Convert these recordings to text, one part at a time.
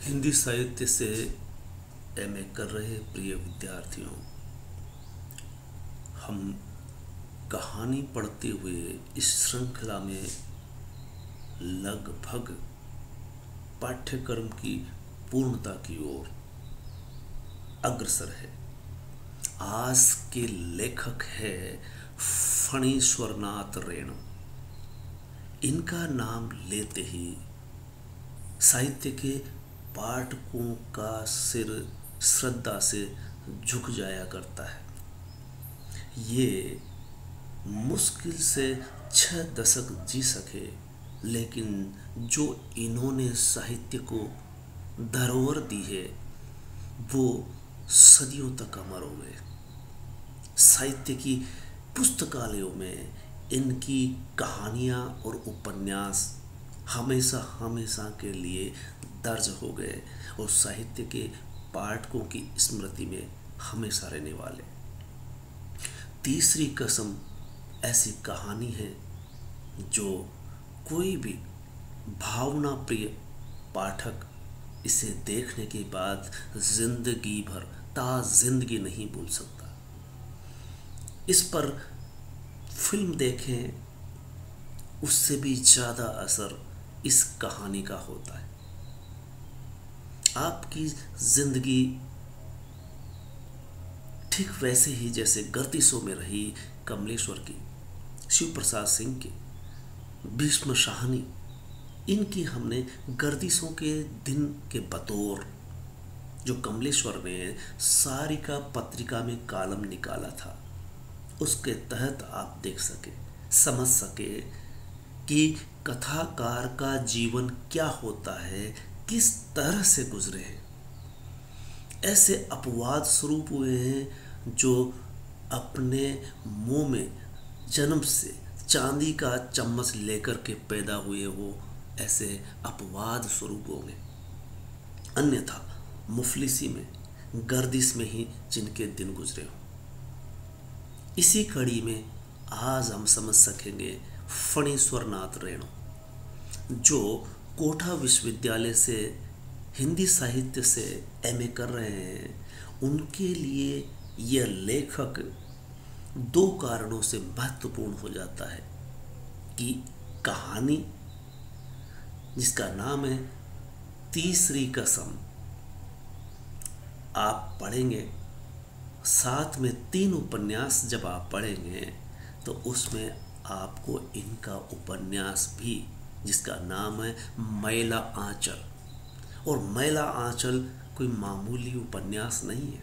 हिंदी साहित्य से एमए कर रहे प्रिय विद्यार्थियों, हम कहानी पढ़ते हुए इस श्रृंखला में लगभग पाठ्यक्रम की पूर्णता की ओर अग्रसर है। आज के लेखक है फणीश्वरनाथ रेणु। इनका नाम लेते ही साहित्य के पाठकों का सिर श्रद्धा से झुक जाया करता है। ये मुश्किल से 6 दशक जी सके, लेकिन जो इन्होंने साहित्य को धरोहर दी है वो सदियों तक अमर हो गए। साहित्य की पुस्तकालयों में इनकी कहानियाँ और उपन्यास हमेशा हमेशा के लिए दर्ज हो गए और साहित्य के पाठकों की स्मृति में हमेशा रहने वाले। तीसरी कसम ऐसी कहानी है जो कोई भी भावना प्रिय पाठक इसे देखने के बाद जिंदगी भर जिंदगी नहीं भूल सकता। इस पर फिल्म देखें, उससे भी ज़्यादा असर इस कहानी का होता है। आपकी जिंदगी ठीक वैसे ही जैसे गर्दिशों में रही कमलेश्वर की, शिव प्रसाद सिंह की, भीष्म शाहनी, इनकी हमने गर्दिशों के दिन के बतौर जो कमलेश्वर ने सारिका पत्रिका में कॉलम निकाला था, उसके तहत आप देख सके, समझ सके कि कथाकार का जीवन क्या होता है, किस तरह से गुजरे हैं। ऐसे अपवाद स्वरूप हुए हैं जो अपने मुंह में जन्म से चांदी का चम्मच लेकर के पैदा हुए हो, ऐसे अपवाद स्वरूप होंगे। अन्यथा मुफलिसी में, गर्दिश में ही जिनके दिन गुजरे हों। इसी कड़ी में आज हम समझ सकेंगे फणीश्वरनाथ रेणु, जो कोटा विश्वविद्यालय से हिंदी साहित्य से एमए कर रहे हैं। उनके लिए यह लेखक 2 कारणों से महत्वपूर्ण हो जाता है कि कहानी जिसका नाम है तीसरी कसम आप पढ़ेंगे, साथ में 3 उपन्यास जब आप पढ़ेंगे तो उसमें आपको इनका उपन्यास भी, जिसका नाम है मैला आंचल, और मैला आंचल कोई मामूली उपन्यास नहीं है।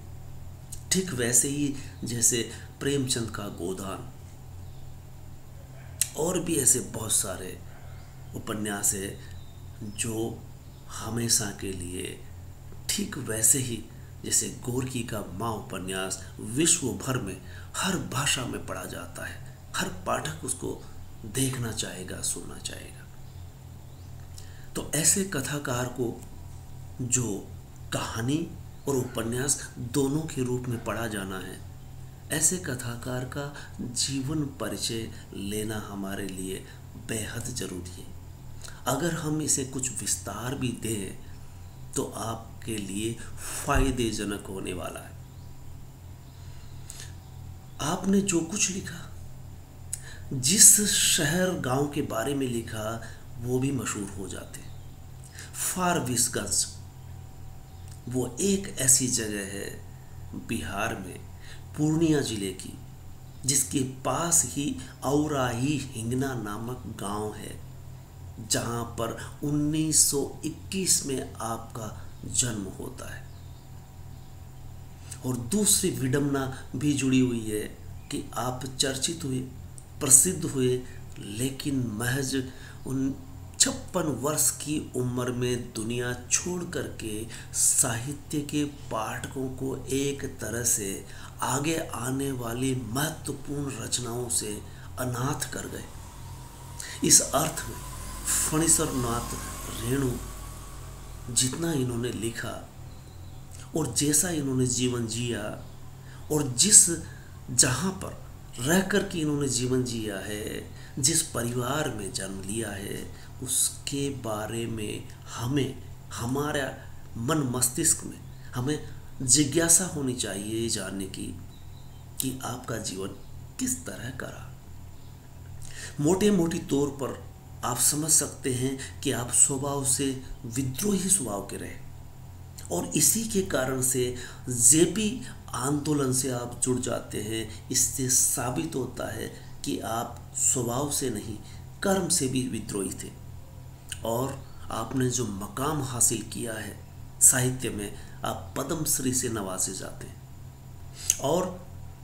ठीक वैसे ही जैसे प्रेमचंद का गोदान और भी ऐसे बहुत सारे उपन्यास है जो हमेशा के लिए, ठीक वैसे ही जैसे गोरकी का माँ उपन्यास विश्व भर में हर भाषा में पढ़ा जाता है, हर पाठक उसको देखना चाहेगा, सुनना चाहेगा। तो ऐसे कथाकार को जो कहानी और उपन्यास दोनों के रूप में पढ़ा जाना है, ऐसे कथाकार का जीवन परिचय लेना हमारे लिए बेहद जरूरी है। अगर हम इसे कुछ विस्तार भी दें तो आपके लिए फायदेजनक होने वाला है। आपने जो कुछ लिखा, जिस शहर गांव के बारे में लिखा, वो भी मशहूर हो जाते। फारबिसगंज वो एक ऐसी जगह है बिहार में, पूर्णिया जिले की, जिसके पास ही औराही हिंगना नामक गांव है, जहां पर 1921 में आपका जन्म होता है। और दूसरी विडंबना भी जुड़ी हुई है कि आप चर्चित हुए, प्रसिद्ध हुए, लेकिन महज 56 वर्ष की उम्र में दुनिया छोड़ करके साहित्य के पाठकों को एक तरह से आगे आने वाली महत्वपूर्ण रचनाओं से अनाथ कर गए। इस अर्थ में फणीश्वरनाथ रेणु जितना इन्होंने लिखा और जैसा इन्होंने जीवन जिया और जिस जहाँ पर रह कर के इन्होंने जीवन जिया है, जिस परिवार में जन्म लिया है, उसके बारे में हमें हमारा मन मस्तिष्क में हमें जिज्ञासा होनी चाहिए जानने की कि आपका जीवन किस तरह का रहा। मोटे मोटी तौर पर आप समझ सकते हैं कि आप स्वभाव से विद्रोही स्वभाव के रहे और इसी के कारण से जेपी आंदोलन से आप जुड़ जाते हैं। इससे साबित होता है कि आप स्वभाव से नहीं कर्म से भी विद्रोही थे और आपने जो मकाम हासिल किया है साहित्य में, आप पद्मश्री से नवाजे जाते हैं और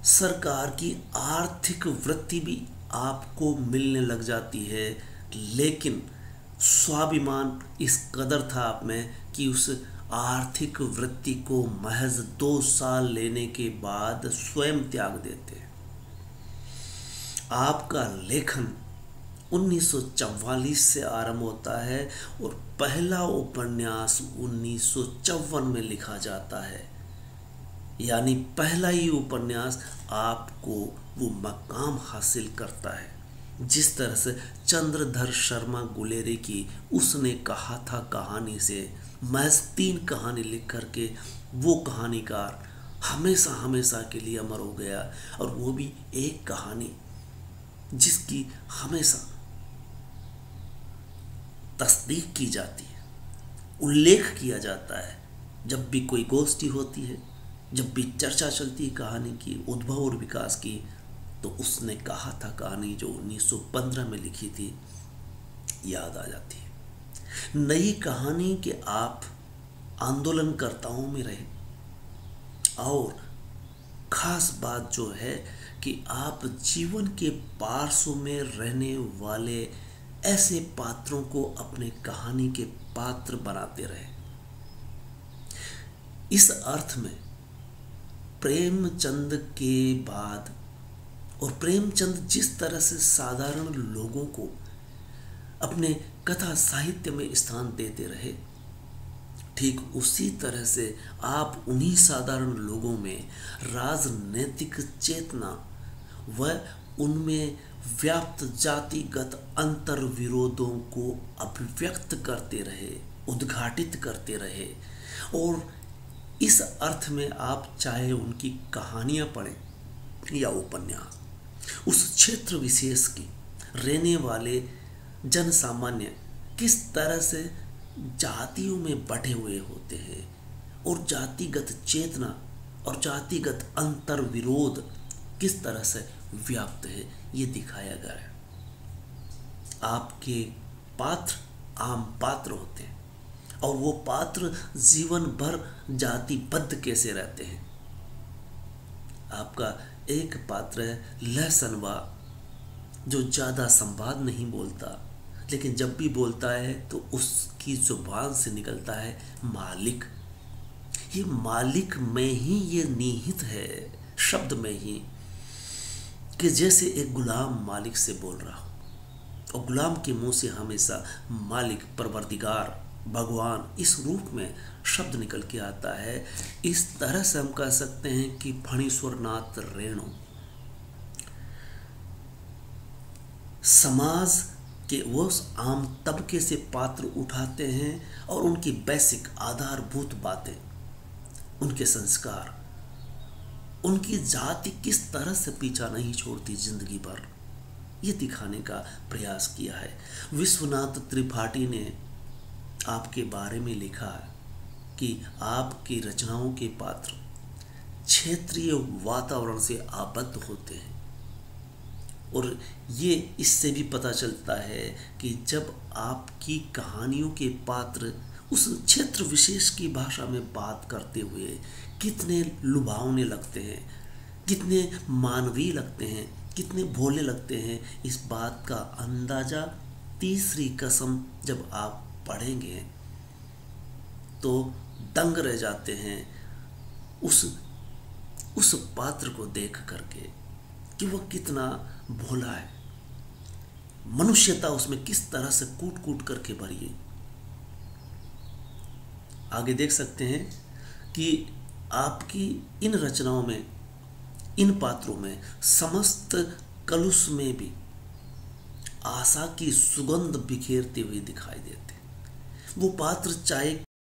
सरकार की आर्थिक वृत्ति भी आपको मिलने लग जाती है। लेकिन स्वाभिमान इस कदर था आप में कि उस आर्थिक वृत्ति को महज 2 साल लेने के बाद स्वयं त्याग देते हैं। आपका लेखन 1944 से आरंभ होता है और पहला उपन्यास 1954 में लिखा जाता है, यानी पहला ही उपन्यास आपको वो मकाम हासिल करता है जिस तरह से चंद्रधर शर्मा गुलेरी की उसने कहा था कहानी से महज 3 कहानी लिख करके वो कहानीकार हमेशा हमेशा के लिए अमर हो गया। और वो भी एक कहानी जिसकी हमेशा तस्दीक की जाती है, उल्लेख किया जाता है जब भी कोई गोष्ठी होती है, जब भी चर्चा चलती है कहानी की उद्भव और विकास की, तो उसने कहा था कहानी जो 1915 में लिखी थी याद आ जाती है। नई कहानी के आप आंदोलनकर्ताओं में रहे और खास बात जो है कि आप जीवन के पार्श्व में रहने वाले ऐसे पात्रों को अपने कहानी के पात्र बनाते रहे। इस अर्थ में प्रेमचंद के बाद और प्रेमचंद जिस तरह से साधारण लोगों को अपने कथा साहित्य में स्थान देते रहे, ठीक उसी तरह से आप उन्हीं साधारण लोगों में राजनैतिक चेतना व उनमें व्याप्त जातिगत अंतर विरोधों को अभिव्यक्त करते रहे, उद्घाटित करते रहे। और इस अर्थ में आप चाहे उनकी कहानियां पढ़ें या उपन्यास, उस क्षेत्र विशेष की रहने वाले जन सामान्य किस तरह से जातियों में बटे हुए होते हैं और जातिगत चेतना और जातिगत अंतर विरोध किस तरह से व्याप्त है, ये दिखाया गया है। आपके पात्र आम पात्र होते हैं और वो पात्र जीवन भर जातिबद्ध कैसे रहते हैं। आपका एक पात्र है लहसनवा, जो ज़्यादा संवाद नहीं बोलता, लेकिन जब भी बोलता है तो उसकी जुबान से निकलता है मालिक। ये मालिक में ही ये निहित है, शब्द में ही, कि जैसे एक गुलाम मालिक से बोल रहा हो और गुलाम के मुंह से हमेशा मालिक, परवरदिगार, भगवान इस रूप में शब्द निकल के आता है। इस तरह से हम कह सकते हैं कि फणीश्वरनाथ रेणु समाज के वो आम तबके से पात्र उठाते हैं और उनकी बेसिक आधारभूत बातें, उनके संस्कार, उनकी जाति किस तरह से पीछा नहीं छोड़ती जिंदगी भर, ये दिखाने का प्रयास किया है। विश्वनाथ त्रिपाठी ने आपके बारे में लिखा है कि आपकी रचनाओं के पात्र क्षेत्रीय वातावरण से आबद्ध होते हैं और ये इससे भी पता चलता है कि जब आपकी कहानियों के पात्र उस क्षेत्र विशेष की भाषा में बात करते हुए कितने लुभावने लगते हैं, कितने मानवीय लगते हैं, कितने भोले लगते हैं, इस बात का अंदाज़ा तीसरी कसम जब आप पढ़ेंगे तो दंग रह जाते हैं उस पात्र को देख करके कि वह कितना भोला है, मनुष्यता उसमें किस तरह से कूट कूट करके भरी है। आगे देख सकते हैं कि आपकी इन रचनाओं में, इन पात्रों में समस्त कलुष में भी आशा की सुगंध बिखेरते हुए दिखाई देते। वो पात्र चाहे